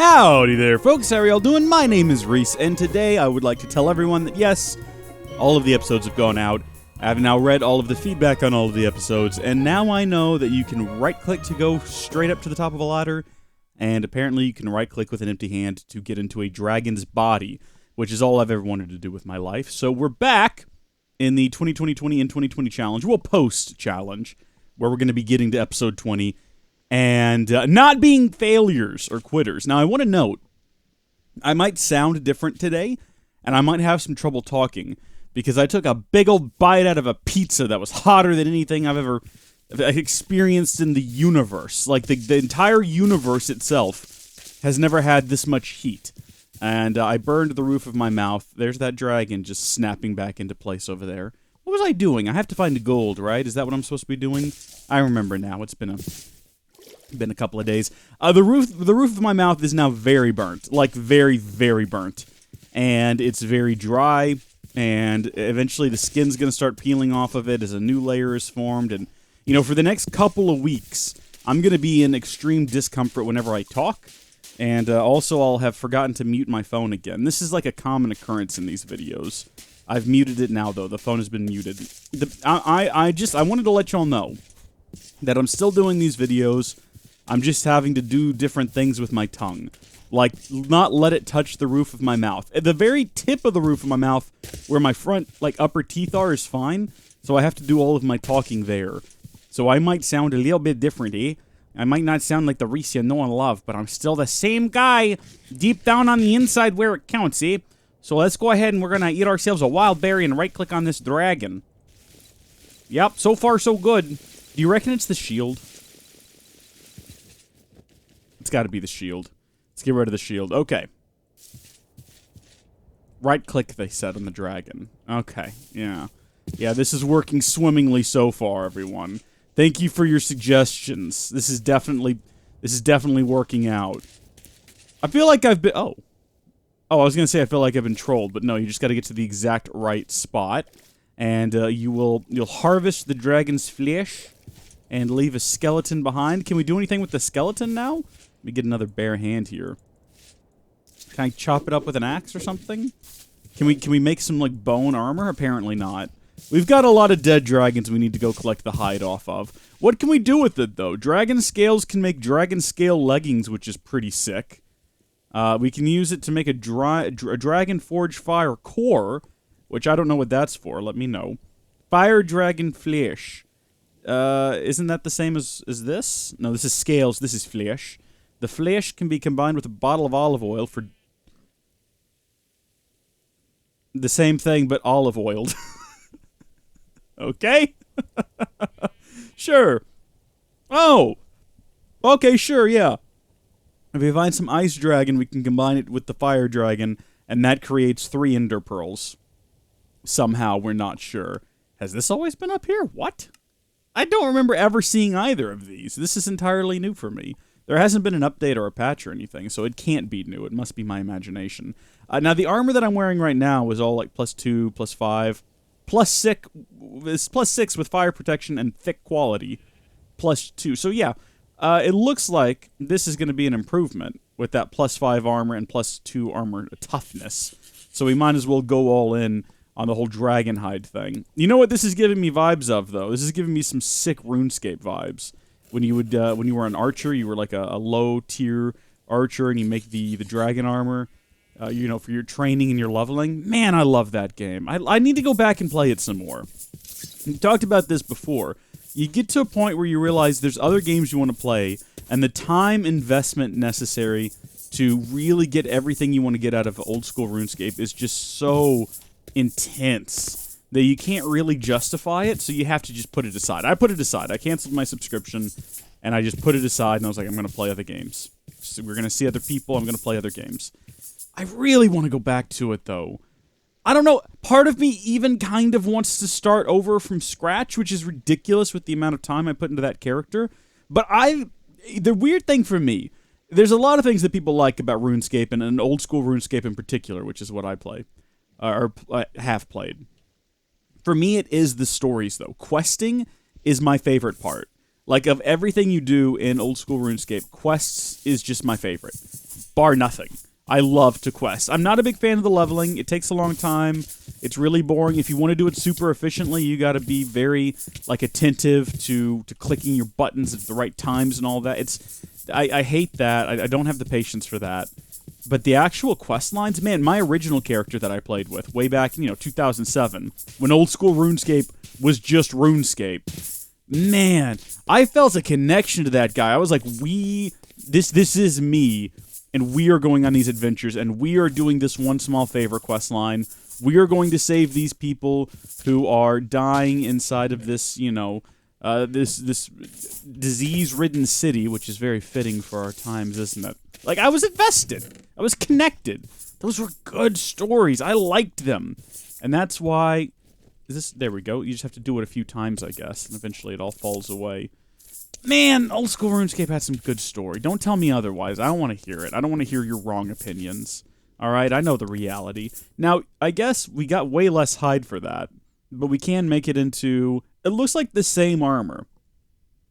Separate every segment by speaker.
Speaker 1: Howdy there, folks. How are y'all doing? My name is Reese, and today I would like to tell everyone that yes, all of the episodes have gone out. I've now read all of the feedback on all of the episodes, and now I know that you can right-click to go straight up to the top of a ladder, and apparently you can right-click with an empty hand to get into a dragon's body, which is all I've ever wanted to do with my life. So we're back in the 2020 and 2020 challenge, well, post-challenge, where we're going to be getting to episode 20, and not being failures or quitters. Now, I want to note, I might sound different today, and I might have some trouble talking, because I took a big old bite out of a pizza that was hotter than anything I've ever experienced in the universe. Like, the entire universe itself has never had this much heat. And I burned the roof of my mouth. There's that dragon just snapping back into place over there. What was I doing? I have to find gold, right? Is that what I'm supposed to be doing? I remember now. It's been a couple of days. The roof of my mouth is now very burnt. Like, very, very burnt. And it's very dry. And eventually the skin's going to start peeling off of it as a new layer is formed. And, you know, for the next couple of weeks, I'm going to be in extreme discomfort whenever I talk. And also, I'll have forgotten to mute my phone again. This is like a common occurrence in these videos. I've muted it now, though. The phone has been muted. I wanted to let y'all know that I'm still doing these videos. I'm just having to do different things with my tongue. Like, not let it touch the roof of my mouth. At the very tip of the roof of my mouth, where my front, like, upper teeth are, is fine. So I have to do all of my talking there. So I might sound a little bit different, eh? I might not sound like the Reese you know and love, but I'm still the same guy deep down on the inside where it counts, eh? So let's go ahead and we're going to eat ourselves a wild berry and right-click on this dragon. Yep, so far so good. Do you reckon it's the shield? It's got to be the shield. Let's get rid of the shield. Okay. Right-click, they said, on the dragon. Okay, yeah. Yeah, this is working swimmingly so far, everyone. Thank you for your suggestions. This is definitely working out. I feel like I've been... Oh, I was going to say I feel like I've been trolled, but no, you just got to get to the exact right spot. And you'll harvest the dragon's flesh and leave a skeleton behind. Can we do anything with the skeleton now? Let me get another bare hand here. Can I chop it up with an axe or something? Can we make some, like, bone armor? Apparently not. We've got a lot of dead dragons we need to go collect the hide off of. What can we do with it, though? Dragon scales can make dragon scale leggings, which is pretty sick. We can use it to make a dragon forge fire core, which I don't know what that's for. Let me know. Fire dragon flesh. Isn't that the same as this? No, this is scales. This is flesh. The flesh can be combined with a bottle of olive oil for the same thing, but olive oiled. Okay? Sure. Oh! Okay, sure, yeah. If we find some ice dragon, we can combine it with the fire dragon, and that creates 3 ender pearls. Somehow, we're not sure. Has this always been up here? What? I don't remember ever seeing either of these. This is entirely new for me. There hasn't been an update or a patch or anything, so it can't be new. It must be my imagination. Now, the armor that I'm wearing right now is all like +2, +5... It's +6 with fire protection and thick quality. +2. So yeah, it looks like this is going to be an improvement with that +5 armor and +2 armor toughness. So we might as well go all in on the whole dragon hide thing. You know what this is giving me vibes of, though? This is giving me some sick RuneScape vibes. When you were an archer, you were like a low-tier archer, and you make the dragon armor. You know, for your training and your leveling. Man, I love that game. I need to go back and play it some more. We talked about this before. You get to a point where you realize there's other games you want to play, and the time investment necessary to really get everything you want to get out of old school RuneScape is just so intense that you can't really justify it, so you have to just put it aside. I put it aside. I canceled my subscription, and I just put it aside, and I was like, I'm going to play other games. So we're going to see other people, I'm going to play other games. I really want to go back to it, though. I don't know, part of me even kind of wants to start over from scratch, which is ridiculous with the amount of time I put into that character. But the weird thing for me, there's a lot of things that people like about RuneScape, and an old school RuneScape in particular, which is what I play, or have played. For me, it is the stories, though. Questing is my favorite part. Like, of everything you do in old school RuneScape, quests is just my favorite. bar nothing. I love to quest. I'm not a big fan of the leveling. It takes a long time. It's really boring. If you want to do it super efficiently, you got to be very like attentive to clicking your buttons at the right times and all that. I hate that. I don't have the patience for that. But the actual quest lines, man, my original character that I played with way back in 2007, when old school RuneScape was just RuneScape. Man, I felt a connection to that guy. I was like, this is me. And we are going on these adventures, and we are doing this one small favor quest line. We are going to save these people who are dying inside of this, this disease-ridden city, which is very fitting for our times, isn't it? Like, I was invested. I was connected. Those were good stories. I liked them. And that's why... There we go. You just have to do it a few times, I guess, and eventually it all falls away. Man, old school RuneScape had some good story. Don't tell me otherwise. I don't want to hear it. I don't want to hear your wrong opinions. Alright, I know the reality. Now, I guess we got way less hide for that, but we can make it into... It looks like the same armor.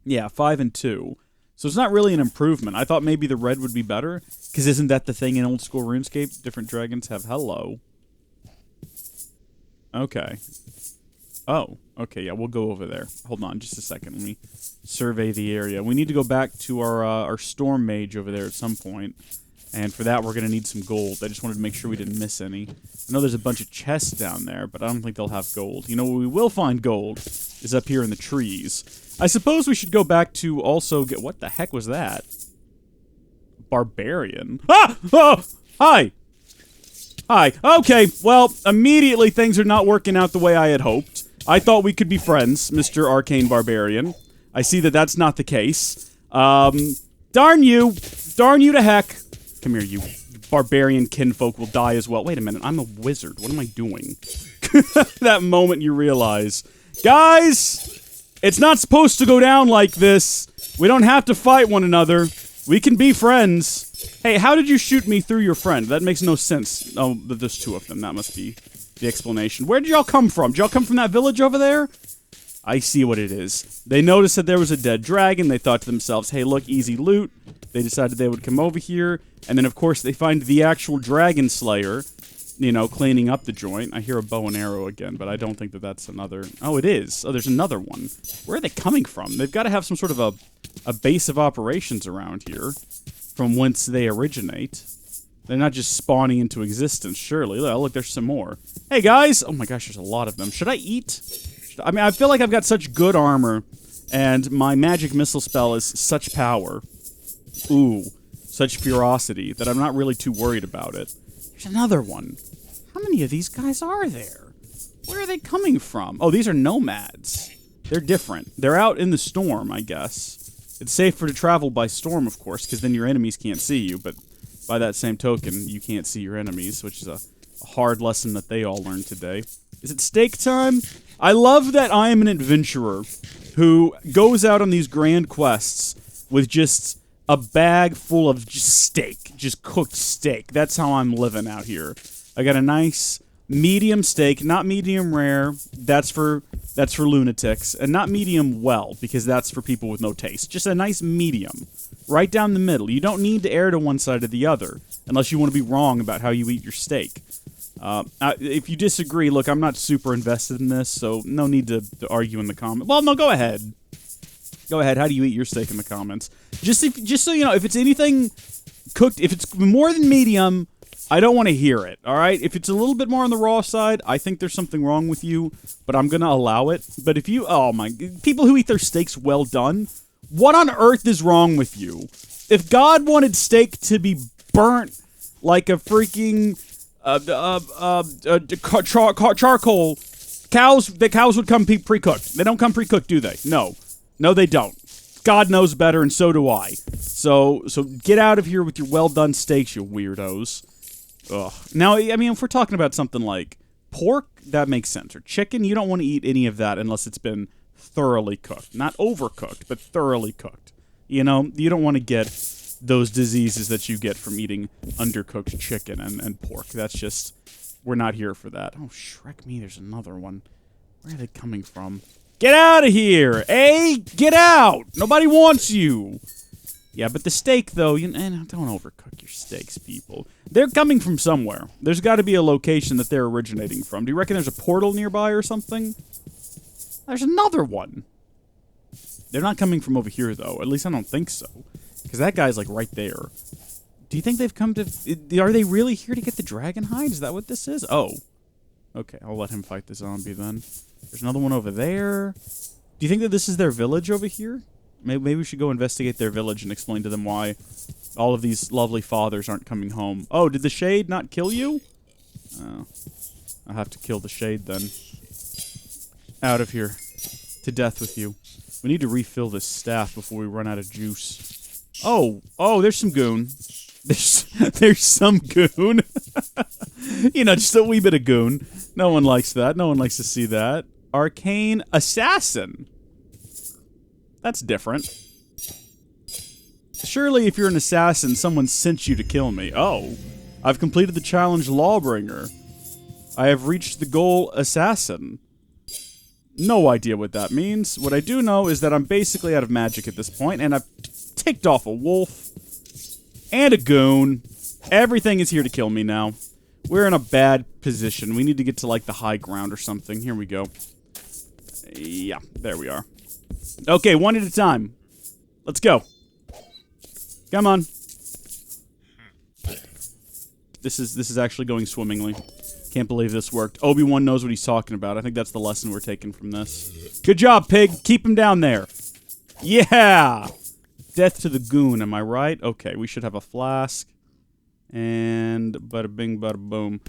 Speaker 1: Yeah, 5 and 2. So it's not really an improvement. I thought maybe the red would be better, because isn't that the thing in old school RuneScape? Different dragons have hello. Okay. Oh, okay, yeah, we'll go over there. Hold on just a second. Let me survey the area. We need to go back to our storm mage over there at some point. And for that, we're going to need some gold. I just wanted to make sure we didn't miss any. I know there's a bunch of chests down there, but I don't think they'll have gold. You know where we will find gold is up here in the trees. I suppose we should go back to also get... What the heck was that? Barbarian. Ah! Oh! Hi! Hi. Okay, well, immediately things are not working out the way I had hoped. I thought we could be friends, Mr. Arcane Barbarian. I see that that's not the case. Darn you! Darn you to heck! Come here, you barbarian kinfolk will die as well. Wait a minute, I'm a wizard. What am I doing? That moment you realize. Guys! It's not supposed to go down like this. We don't have to fight one another. We can be friends. Hey, how did you shoot me through your friend? That makes no sense. Oh, there's two of them. That must be the explanation. Where did y'all come from? Did y'all come from that village over there? I see what it is. They noticed that there was a dead dragon. They thought to themselves, hey, look, easy loot. They decided they would come over here. And then, of course, they find the actual dragon slayer, you know, cleaning up the joint. I hear a bow and arrow again, but I don't think that that's another... Oh, it is. Oh, there's another one. Where are they coming from? They've got to have some sort of a base of operations around here from whence they originate. They're not just spawning into existence, surely. Oh, look, there's some more. Hey, guys! Oh my gosh, there's a lot of them. Should I eat? I mean, I feel like I've got such good armor, and my magic missile spell is such power. Ooh, such ferocity, that I'm not really too worried about it. There's another one. How many of these guys are there? Where are they coming from? Oh, these are nomads. They're different. They're out in the storm, I guess. It's safer to travel by storm, of course, because then your enemies can't see you, but... By that same token, you can't see your enemies, which is a hard lesson that they all learned today. Is it steak time? I love that I am an adventurer who goes out on these grand quests with just a bag full of just steak, just cooked steak. That's how I'm living out here. I got a nice medium steak, not medium rare. That's for lunatics, and not medium well, because that's for people with no taste. Just a nice medium. Right down the middle. You don't need to err to one side or the other, unless you want to be wrong about how you eat your steak. If you disagree, look, I'm not super invested in this, so no need to argue in the comments. Well, no, go ahead. Go ahead. How do you eat your steak in the comments? Just so you know, if it's anything cooked, if it's more than medium, I don't want to hear it, alright? If it's a little bit more on the raw side, I think there's something wrong with you, but I'm gonna allow it. But if you, oh my, people who eat their steaks well done, what on earth is wrong with you? If God wanted steak to be burnt like a freaking charcoal, the cows would come pre-cooked. They don't come pre-cooked, do they? No. No, they don't. God knows better, and so do I. So get out of here with your well-done steaks, you weirdos. Ugh. Now, I mean, if we're talking about something like pork, that makes sense. Or chicken, you don't want to eat any of that unless it's been thoroughly cooked. Not overcooked, but thoroughly cooked. You know, you don't want to get those diseases that you get from eating undercooked chicken and pork. That's just, we're not here for that. Oh, Shrek me, there's another one. Where are they coming from? Get out of here! Get out! Nobody wants you! Yeah, but the steak, though, don't overcook your steaks, people. They're coming from somewhere. There's got to be a location that they're originating from. Do you reckon there's a portal nearby or something? There's another one. They're not coming from over here, though. At least I don't think so. Because that guy's, like, right there. Do you think they've come to... Are they really here to get the dragon hide? Is that what this is? Oh. Okay, I'll let him fight the zombie, then. There's another one over there. Do you think that this is their village over here? Maybe we should go investigate their village and explain to them why all of these lovely fathers aren't coming home. Oh, did the shade not kill you? Oh. I'll have to kill the shade, then. Out of here. To death with you. We need to refill this staff before we run out of juice. Oh, there's some goon. There's some goon. Just a wee bit of goon. No one likes that. No one likes to see that. Arcane Assassin. That's different. Surely if you're an assassin, someone sent you to kill me. Oh, I've completed the challenge Lawbringer. I have reached the goal Assassin. No idea what that means. What I do know is that I'm basically out of magic at this point, and I've ticked off a wolf and a goon. Everything is here to kill me now. We're in a bad position. We need to get to, like, the high ground or something. Here we go. Yeah, there we are. Okay, one at a time. Let's go. Come on. This is actually going swimmingly. Can't believe this worked. Obi-Wan knows what he's talking about. I think that's the lesson we're taking from this. Good job, pig. Keep him down there. Yeah! Death to the goon, am I right? Okay, we should have a flask. And bada bing, bada boom.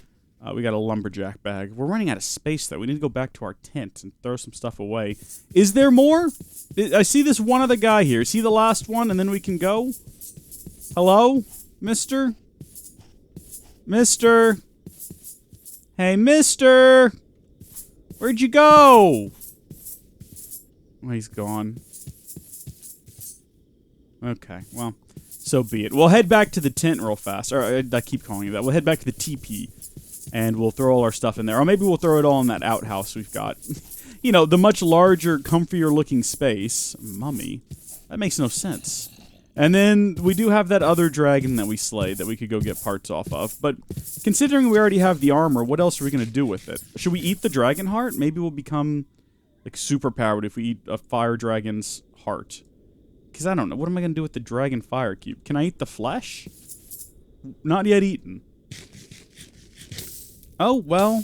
Speaker 1: We got a lumberjack bag. We're running out of space, though. We need to go back to our tent and throw some stuff away. Is there more? I see this one other guy here. Is he the last one, and then we can go? Hello? Mister? Mister? Hey, mister! Where'd you go? Oh, he's gone. Okay, well, so be it. We'll head back to the tent real fast. Or, I keep calling it that. We'll head back to the teepee. And we'll throw all our stuff in there. Or maybe we'll throw it all in that outhouse we've got. The much larger, comfier looking space. Mummy. That makes no sense. And then we do have that other dragon that we slayed that we could go get parts off of. But considering we already have the armor, what else are we going to do with it? Should we eat the dragon heart? Maybe we'll become, like, super powered if we eat a fire dragon's heart. Because I don't know. What am I going to do with the dragon fire cube? Can I eat the flesh? Not yet eaten. Oh, well,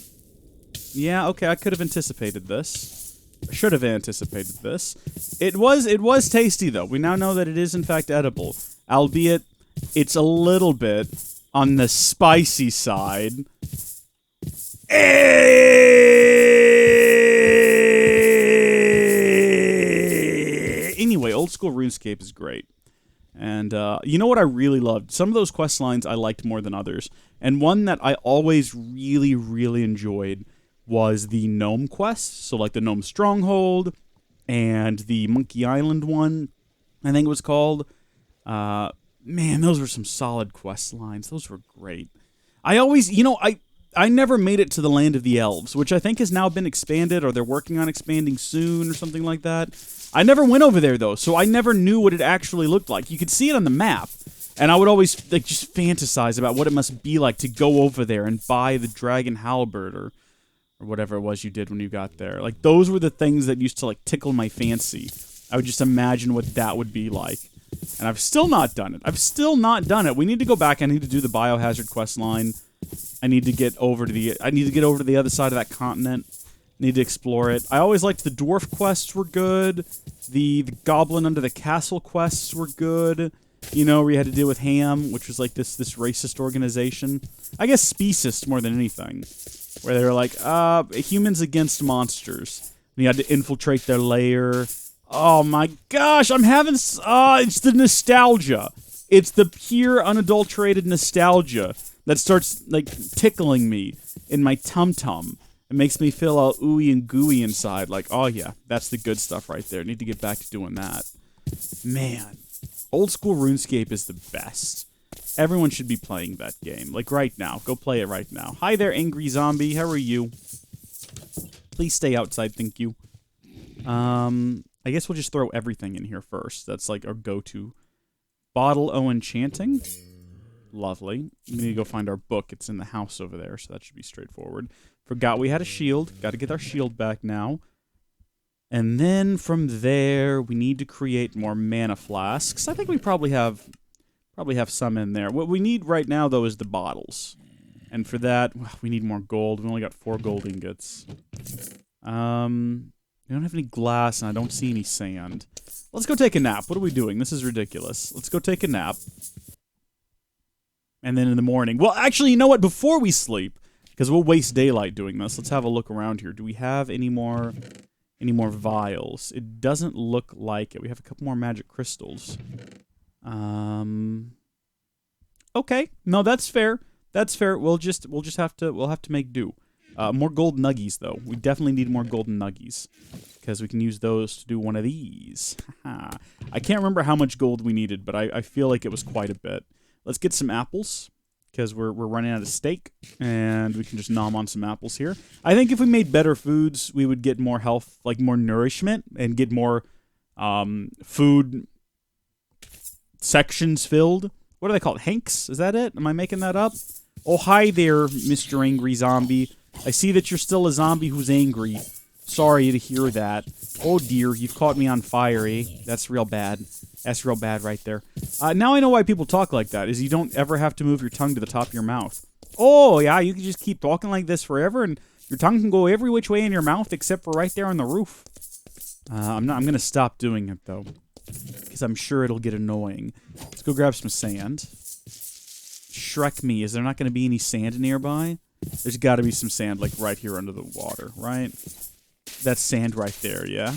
Speaker 1: yeah, okay, I could have anticipated this. I should have anticipated this. It was tasty, though. We now know that it is, in fact, edible. Albeit, it's a little bit on the spicy side. Anyway, old school RuneScape is great. And, you know what I really loved? Some of those quest lines I liked more than others. And one that I always really, really enjoyed was the Gnome quest. So, like, the Gnome Stronghold and the Monkey Island one, I think it was called. Man, those were some solid quest lines. Those were great. I always, I never made it to the Land of the Elves, which I think has now been expanded, or they're working on expanding soon, or something like that. I never went over there, though, so I never knew what it actually looked like. You could see it on the map, and I would always just fantasize about what it must be like to go over there and buy the dragon halberd, or whatever it was you did when you got there. Like, those were the things that used to, like, tickle my fancy. I would just imagine what that would be like. And I've still not done it. We need to go back. I need to do the Biohazard quest line. I need to get over to the other side of that continent. Need to explore it. I always liked the dwarf quests were good. The goblin under the castle quests were good. Where you had to deal with Ham, which was like this racist organization. I guess speciest more than anything. Where they were like, humans against monsters. And you had to infiltrate their lair. Oh my gosh, I'm having... it's the nostalgia. It's the pure, unadulterated nostalgia that starts, like, tickling me in my tum-tum. It makes me feel all ooey and gooey inside. Like, oh yeah, that's the good stuff right there. Need to get back to doing that. Man, old school RuneScape is the best. Everyone should be playing that game. Like, right now. Go play it right now. Hi there, angry zombie. How are you? Please stay outside, thank you. I guess we'll just throw everything in here first. That's, like, our go-to Bottle O Enchanting. Lovely. We need to go find our book. It's in the house over there, so that should be straightforward. Forgot we had a shield. Got to get our shield back now. And then from there, we need to create more mana flasks. I think we probably have some in there. What we need right now, though, is the bottles. And for that, we need more gold. We only got 4 gold ingots. We don't have any glass, and I don't see any sand. Let's go take a nap. What are we doing? This is ridiculous. Let's go take a nap. And then in the morning... Well, actually, you know what? Before we sleep, because we'll waste daylight doing this, let's have a look around here. Do we have any more vials? It doesn't look like it. We have a couple more magic crystals. Okay. No, that's fair. That's fair. We'll have to make do. More gold nuggies, though. We definitely need more golden nuggies, because we can use those to do one of these. I can't remember how much gold we needed, but I feel like it was quite a bit. Let's get some apples, because we're running out of steak, and we can just nom on some apples here. I think if we made better foods, we would get more health, like more nourishment, and get more food sections filled. What are they called? Hanks? Is that it? Am I making that up? Oh, hi there, Mr. Angry Zombie. I see that you're still a zombie who's angry. Sorry to hear that. Oh dear, you've caught me on fire, eh? That's real bad. That's real bad right there. Now I know why people talk like that, is you don't ever have to move your tongue to the top of your mouth. Oh, yeah, you can just keep talking like this forever, and your tongue can go every which way in your mouth except for right there on the roof. I'm going to stop doing it, though, because I'm sure it'll get annoying. Let's go grab some sand. Shrek me, is there not going to be any sand nearby? There's got to be some sand, like, right here under the water, right? That's sand right there, yeah?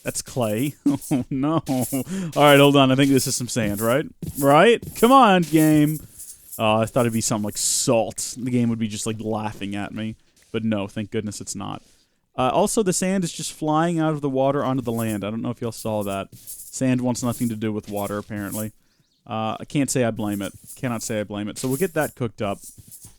Speaker 1: That's clay. Oh, no. Alright, hold on. I think this is some sand, right? Right? Come on, game. I thought it'd be something like salt. The game would be just, like, laughing at me. But no, thank goodness it's not. Also, the sand is just flying out of the water onto the land. I don't know if y'all saw that. Sand wants nothing to do with water, apparently. I can't say I blame it. Cannot say I blame it. So we'll get that cooked up,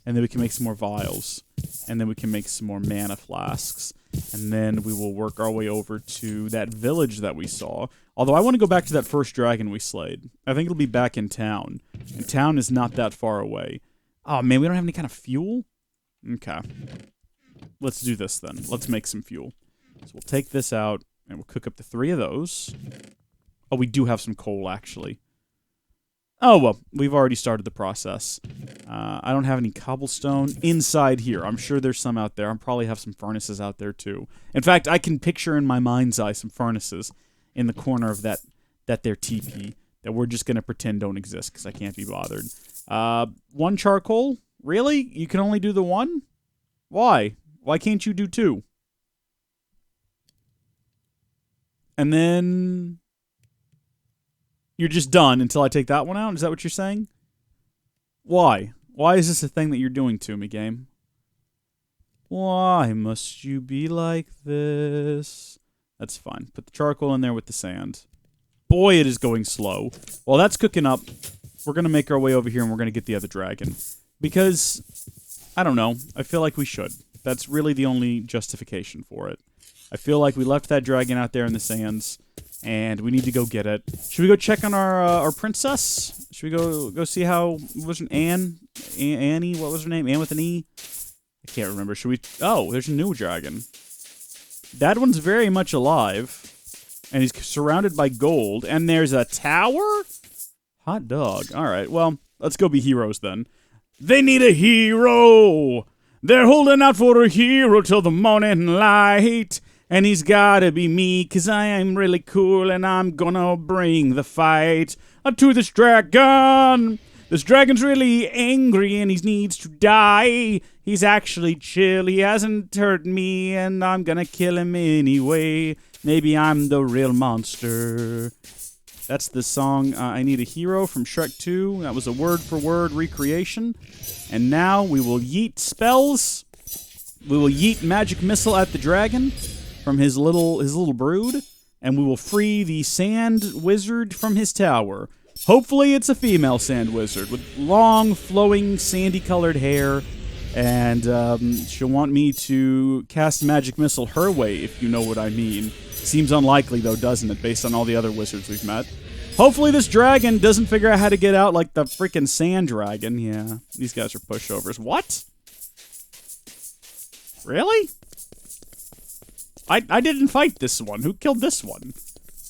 Speaker 1: and then we can make some more vials. And then we can make some more mana flasks. And then we will work our way over to that village that we saw. Although I want to go back to that first dragon we slayed. I think it'll be back in town. And town is not that far away. Oh, man, we don't have any kind of fuel? Okay. Let's do this, then. Let's make some fuel. So we'll take this out, and we'll cook up the 3 of those. Oh, we do have some coal, actually. Oh, well, we've already started the process. I don't have any cobblestone inside here. I'm sure there's some out there. I'll probably have some furnaces out there, too. In fact, I can picture in my mind's eye some furnaces in the corner of that there teepee that we're just going to pretend don't exist because I can't be bothered. 1 charcoal? Really? You can only do the 1? Why? Why can't you do 2? And then... you're just done until I take that one out? Is that what you're saying? Why? Why is this a thing that you're doing to me, game? Why must you be like this? That's fine. Put the charcoal in there with the sand. Boy, it is going slow. While that's cooking up, we're going to make our way over here and we're going to get the other dragon. Because, I don't know, I feel like we should. That's really the only justification for it. I feel like we left that dragon out there in the sands, and we need to go get it. Should we go check on our princess? Should we go see how... what was her name? Annie? What was her name? Anne with an E? I can't remember. Should we... oh, there's a new dragon. That one's very much alive, and he's surrounded by gold, and there's a tower? Hot dog. Alright, well, let's go be heroes then. They need a hero! They're holding out for a hero till the morning light. And he's gotta be me, 'cause I am really cool, and I'm gonna bring the fight to this dragon. This dragon's really angry, and he needs to die. He's actually chill, he hasn't hurt me, and I'm gonna kill him anyway. Maybe I'm the real monster. That's the song, I Need a Hero from Shrek 2. That was a word-for-word recreation. And now we will yeet spells. We will yeet magic missile at the dragon from his little brood, and we will free the sand wizard from his tower. Hopefully it's a female sand wizard with long, flowing, sandy-colored hair, and she'll want me to cast magic missile her way, if you know what I mean. Seems unlikely, though, doesn't it, based on all the other wizards we've met? Hopefully this dragon doesn't figure out how to get out like the freaking sand dragon. Yeah, these guys are pushovers. What? Really? I didn't fight this one. Who killed this one?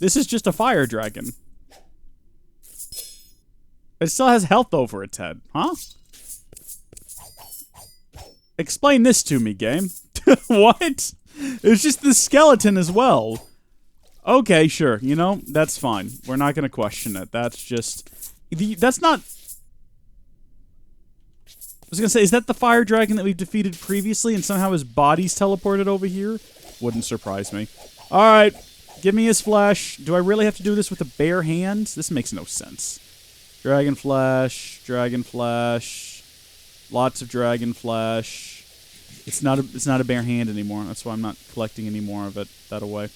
Speaker 1: This is just a fire dragon. It still has health over its head, huh? Explain this to me, game. What? It's just the skeleton as well. Okay, sure. You know, that's fine. We're not going to question it. That's just... That's not... I was going to say, is that the fire dragon that we've defeated previously and somehow his body's teleported over here? Wouldn't surprise me. Alright, give me his flesh. Do I really have to do this with a bare hand? This makes no sense. Dragon flesh, lots of dragon flesh. It's not a bare hand anymore. That's why I'm not collecting any more of it. That away.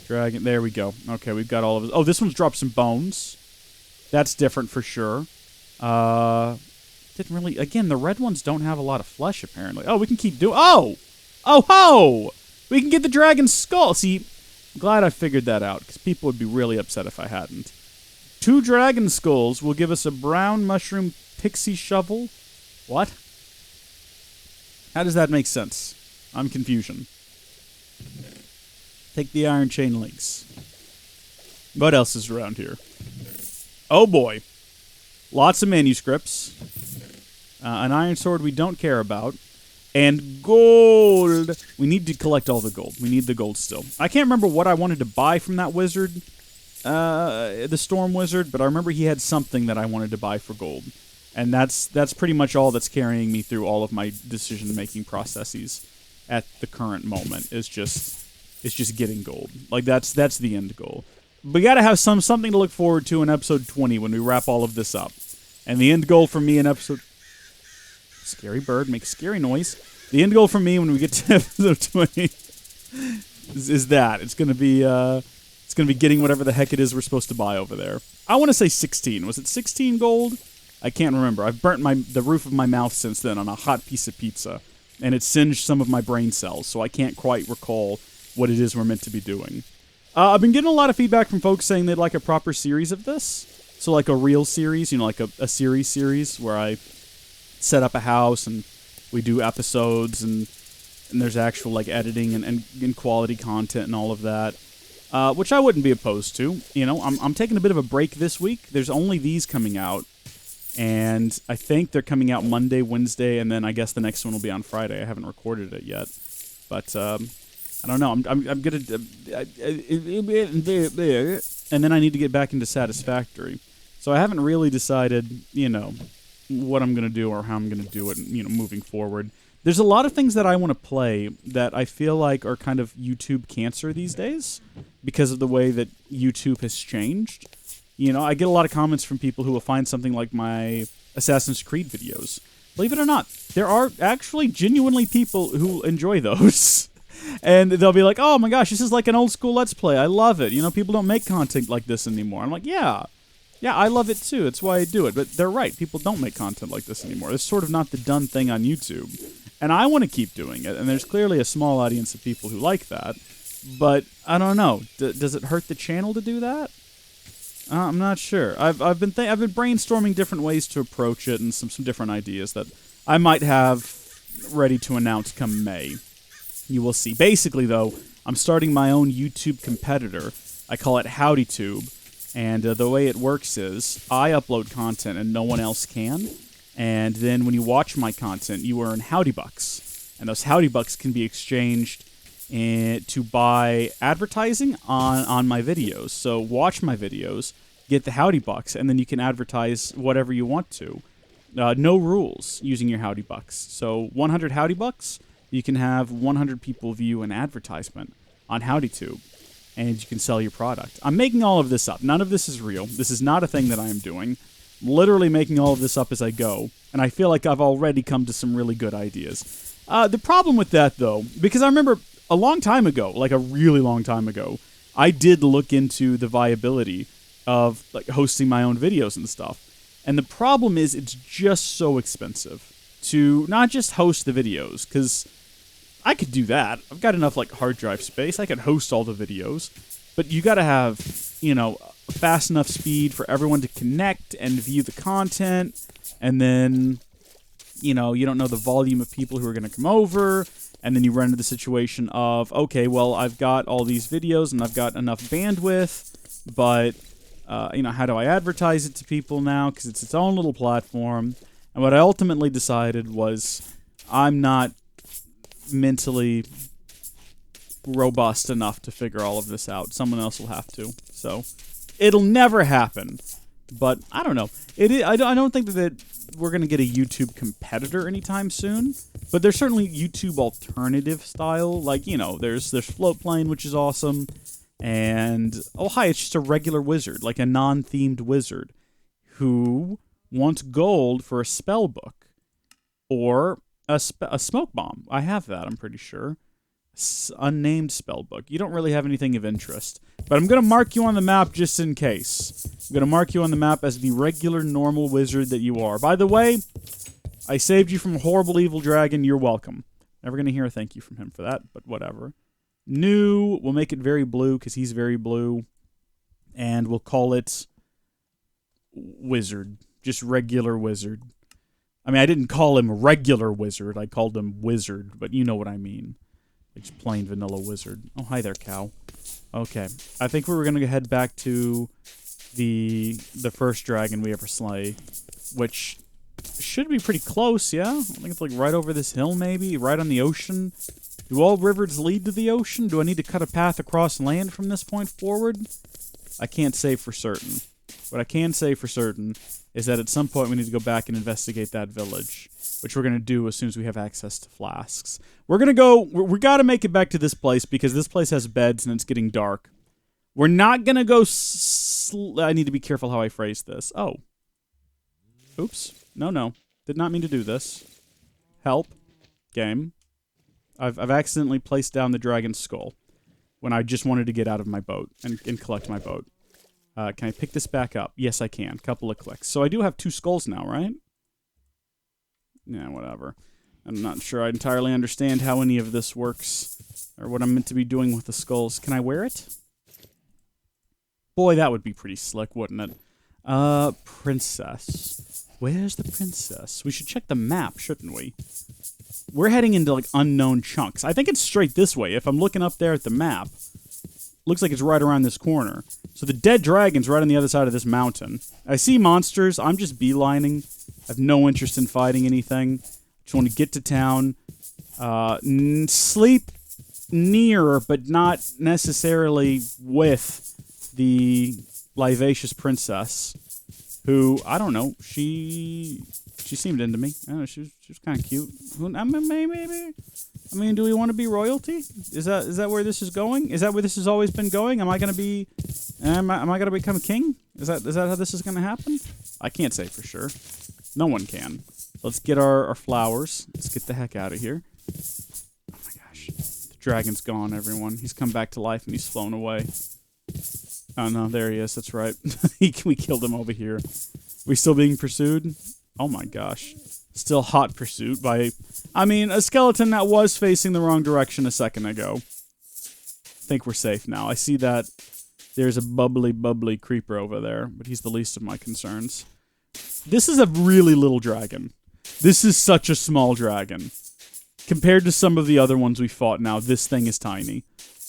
Speaker 1: Dragon, there we go. Okay, we've got all of it. Oh, this one's dropped some bones. That's different for sure. Didn't really... Again, the red ones don't have a lot of flesh, apparently. Oh, we can keep doing... Oh! Oh, ho! We can get the dragon's skull. See, I'm glad I figured that out, because people would be really upset if I hadn't. 2 dragon skulls will give us a brown mushroom pixie shovel. What? How does that make sense? I'm confusion. Take the iron chain links. What else is around here? Oh boy. Lots of manuscripts. An iron sword we don't care about. And gold. We need to collect all the gold. We need the gold still. I can't remember what I wanted to buy from that wizard. The storm wizard. But I remember he had something that I wanted to buy for gold. And that's pretty much all that's carrying me through all of my decision-making processes at the current moment. It's just getting gold. Like, that's the end goal. We gotta have something to look forward to in episode 20 when we wrap all of this up. And the end goal for me in episode... Scary bird makes scary noise. The end goal for me when we get to episode 20 is that. It's gonna be getting whatever the heck it is we're supposed to buy over there. I want to say 16. Was it 16 gold? I can't remember. I've burnt the roof of my mouth since then on a hot piece of pizza. And it singed some of my brain cells, so I can't quite recall what it is we're meant to be doing. I've been getting a lot of feedback from folks saying they'd like a proper series of this. So like a real series, you know, like a series where I set up a house and we do episodes and there's actual like editing and quality content and all of that. Which I wouldn't be opposed to. You know, I'm taking a bit of a break this week. There's only these coming out. And I think they're coming out Monday, Wednesday, and then I guess the next one will be on Friday. I haven't recorded it yet. But... I don't know. I'm gonna, and then I need to get back into Satisfactory. So I haven't really decided, you know, what I'm gonna do or how I'm gonna do it. You know, moving forward, there's a lot of things that I want to play that I feel like are kind of YouTube cancer these days because of the way that YouTube has changed. You know, I get a lot of comments from people who will find something like my Assassin's Creed videos. Believe it or not, there are actually genuinely people who enjoy those. And they'll be like, oh my gosh, this is like an old school Let's Play. I love it. You know, people don't make content like this anymore. I'm like, yeah, I love it too. It's why I do it. But they're right. People don't make content like this anymore. It's sort of not the done thing on YouTube. And I want to keep doing it. And there's clearly a small audience of people who like that. But I don't know. Does it hurt the channel to do that? I'm not sure. I've been brainstorming different ways to approach it and some different ideas that I might have ready to announce come May. You will see. Basically, though, I'm starting my own YouTube competitor. I call it HowdyTube. And the way it works is I upload content and no one else can. And then when you watch my content, you earn Howdy Bucks. And those Howdy Bucks can be exchanged to buy advertising on my videos. So watch my videos, get the Howdy Bucks, and then you can advertise whatever you want to. No rules using your Howdy Bucks. So 100 Howdy Bucks... You can have 100 people view an advertisement on HowdyTube, and you can sell your product. I'm making all of this up. None of this is real. This is not a thing that I am doing. I'm literally making all of this up as I go, and I feel like I've already come to some really good ideas. The problem with that, though, because I remember a long time ago, like a really long time ago, I did look into the viability of like hosting my own videos and stuff. And the problem is it's just so expensive to not just host the videos, because... I could do that. I've got enough like hard drive space. I could host all the videos. But you got to have, you know, fast enough speed for everyone to connect and view the content, and then, you know, you don't know the volume of people who are going to come over, and then you run into the situation of, okay, well, I've got all these videos and I've got enough bandwidth, but, you know, how do I advertise it to people now? Because it's its own little platform. And what I ultimately decided was I'm not mentally robust enough to figure all of this out. Someone else will have to. So it'll never happen. But I don't know. I don't think that we're going to get a YouTube competitor anytime soon. But there's certainly YouTube alternative style. Like, you know, there's Floatplane, which is awesome. And, oh, hi, it's just a regular wizard, like a non-themed wizard, who wants gold for a spell book. Or a smoke bomb. I have that, I'm pretty sure. Unnamed spell book. You don't really have anything of interest. But I'm going to mark you on the map just in case. I'm going to mark you on the map as the regular, normal wizard that you are. By the way, I saved you from a horrible evil dragon. You're welcome. Never going to hear a thank you from him for that, but whatever. New, we'll make it very blue because he's very blue. And we'll call it wizard. Just regular wizard. I mean, I didn't call him regular wizard. I called him wizard, but you know what I mean. Just plain vanilla wizard. Oh, hi there, cow. Okay. I think we were going to head back to the first dragon we ever slay, which should be pretty close, yeah? I think it's like right over this hill, maybe? Right on the ocean? Do all rivers lead to the ocean? Do I need to cut a path across land from this point forward? I can't say for certain. What I can say for certain is that at some point we need to go back and investigate that village, which we're going to do as soon as we have access to flasks. We're going to go... we got to make it back to this place because this place has beds and it's getting dark. We're not going to go... I need to be careful how I phrase this. Oh. Oops. No. Did not mean to do this. Help. Game. I've accidentally placed down the dragon's skull when I just wanted to get out of my boat and collect my boat. Can I pick this back up? Yes, I can. Couple of clicks. So I do have 2 skulls now, right? Yeah, whatever. I'm not sure I entirely understand how any of this works or what I'm meant to be doing with the skulls. Can I wear it? Boy, that would be pretty slick, wouldn't it? Princess. Where's the princess? We should check the map, shouldn't we? We're heading into, like, unknown chunks. I think it's straight this way. If I'm looking up there at the map, looks like it's right around this corner. So the dead dragon's right on the other side of this mountain. I see monsters. I'm just beelining. I have no interest in fighting anything. Just want to get to town. Sleep near, but not necessarily with the livacious princess, who, I don't know, she seemed into me. I don't know, she was kind of cute. Maybe. I mean, do we want to be royalty? Is that where this is going? Is that where this has always been going? Am I gonna become king? Is that how this is gonna happen? I can't say for sure. No one can. Let's get our flowers. Let's get the heck out of here. Oh my gosh. The dragon's gone, everyone. He's come back to life and he's flown away. Oh no, there he is. That's right. We killed him over here. We still being pursued? Oh my gosh. Still hot pursuit by... I mean, a skeleton that was facing the wrong direction a second ago. I think we're safe now. I see that there's a bubbly creeper over there, but he's the least of my concerns. This is a really little dragon. This is such a small dragon. Compared to some of the other ones we fought now, this thing is tiny.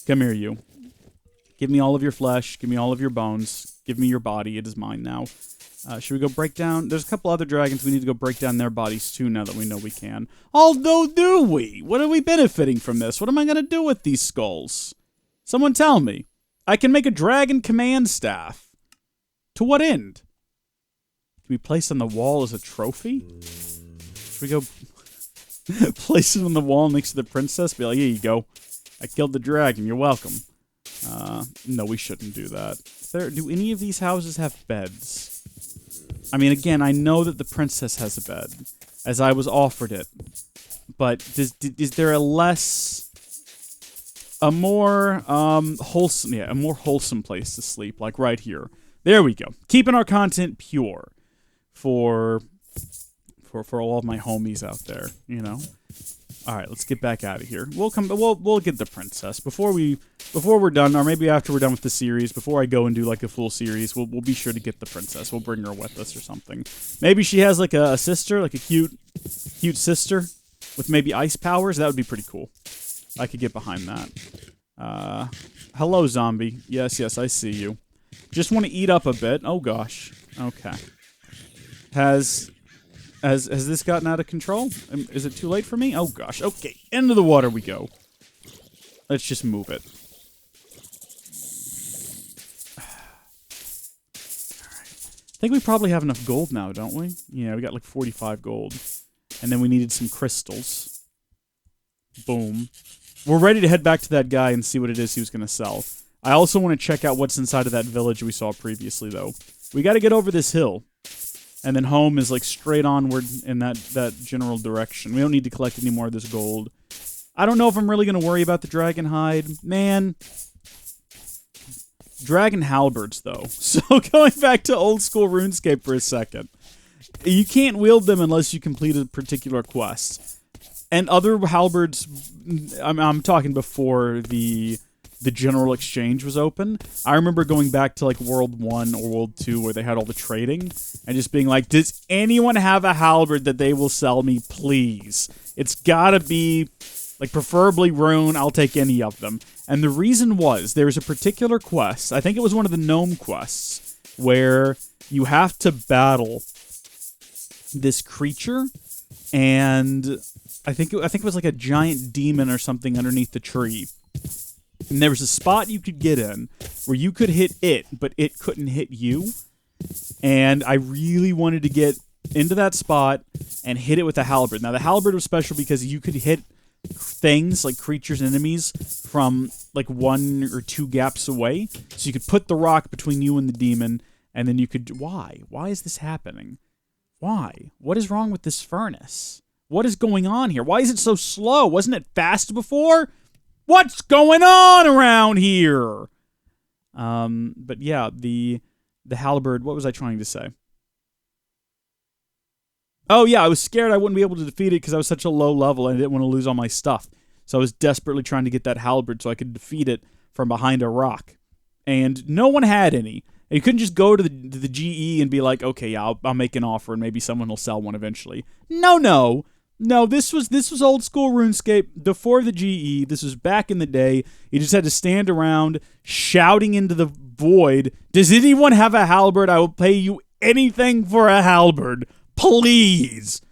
Speaker 1: Come here, you. Give me all of your flesh. Give me all of your bones. Give me your body. It is mine now. Should we go break down? There's a couple other dragons we need to go break down their bodies too now that we know we can. Although, do we? What are we benefiting from this? What am I going to do with these skulls? Someone tell me. I can make a dragon command staff. To what end? Can we place on the wall as a trophy? Should we go place it on the wall next to the princess? Be like, here you go. I killed the dragon. You're welcome. No, we shouldn't do that. Do any of these houses have beds? I mean, again, I know that the princess has a bed, as I was offered it. But is there a more wholesome place to sleep, like right here? There we go. Keeping our content pure for all of my homies out there, you know. All right, let's get back out of here. We'll get the princess before we're done, or maybe after we're done with the series. Before I go and do like a full series, we'll be sure to get the princess. We'll bring her with us or something. Maybe she has like a sister, like a cute sister with maybe ice powers. That would be pretty cool. I could get behind that. Hello, zombie. Yes, I see you. Just want to eat up a bit. Oh gosh. Okay. Has this gotten out of control? Is it too late for me? Oh gosh. Okay, into the water we go. Let's just move it. Alright. I think we probably have enough gold now, don't we? Yeah, we got like 45 gold. And then we needed some crystals. Boom. We're ready to head back to that guy and see what it is he was going to sell. I also want to check out what's inside of that village we saw previously, though. We got to get over this hill. And then home is like straight onward in that general direction. We don't need to collect any more of this gold. I don't know if I'm really going to worry about the dragon hide. Man. Dragon halberds, though. So going back to old school RuneScape for a second. You can't wield them unless you complete a particular quest. And other halberds, I'm talking before the general exchange was open. I remember going back to like World 1 or World 2 where they had all the trading and just being like, does anyone have a halberd that they will sell me, please? It's gotta be, like, preferably rune. I'll take any of them. And the reason was, there was a particular quest, I think it was one of the gnome quests, where you have to battle this creature, and I think it was like a giant demon or something underneath the tree. And there was a spot you could get in where you could hit it, but it couldn't hit you. And I really wanted to get into that spot and hit it with a halberd. Now, the halberd was special because you could hit things, like creatures and enemies, from like 1 or 2 gaps away. So you could put the rock between you and the demon, and then you could... Why? Why is this happening? Why? What is wrong with this furnace? What is going on here? Why is it so slow? Wasn't it fast before? What's going on around here? But yeah, the halberd, what was I trying to say? Oh yeah, I was scared I wouldn't be able to defeat it because I was such a low level and I didn't want to lose all my stuff. So I was desperately trying to get that halberd so I could defeat it from behind a rock. And no one had any. And you couldn't just go to the GE and be like, okay, yeah, I'll make an offer and maybe someone will sell one eventually. No, this was old school RuneScape before the GE. This was back in the day. You just had to stand around shouting into the void, does anyone have a halberd? I will pay you anything for a halberd. Please.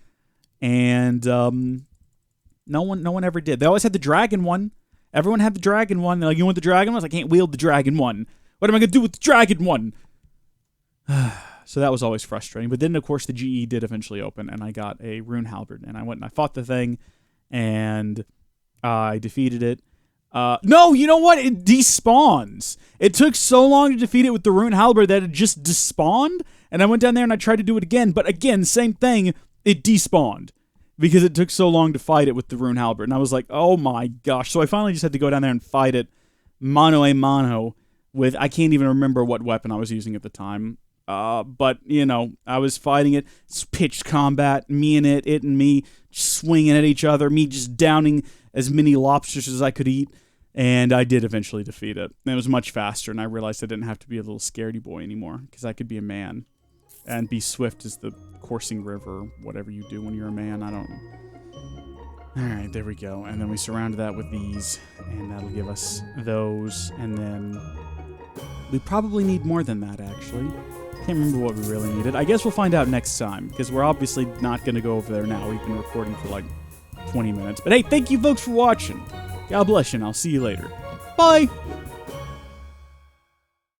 Speaker 1: And no one ever did. They always had the dragon one. Everyone had the dragon one. They're like, you want the dragon one? I can't wield the dragon one. What am I going to do with the dragon one? So that was always frustrating. But then, of course, the GE did eventually open, and I got a rune halberd. And I went and I fought the thing, and I defeated it. No, you know what? It despawns. It took so long to defeat it with the rune halberd that it just despawned. And I went down there and I tried to do it again. But again, same thing. It despawned. Because it took so long to fight it with the rune halberd. And I was like, oh my gosh. So I finally just had to go down there and fight it mano a mano with, I can't even remember what weapon I was using at the time. But, you know, I was fighting it. It's pitched combat, me and it and me swinging at each other, me just downing as many lobsters as I could eat. And I did eventually defeat it. And it was much faster, and I realized I didn't have to be a little scaredy boy anymore, because I could be a man and be swift as the coursing river, whatever you do when you're a man. I don't know. Alright, there we go. And then we surrounded that with these, and that'll give us those. And then we probably need more than that, actually. Can't remember what we really needed. I guess we'll find out next time, because we're obviously not going to go over there now. We've been recording for like 20 minutes. But hey, thank you folks for watching. God bless you, and I'll see you later. Bye!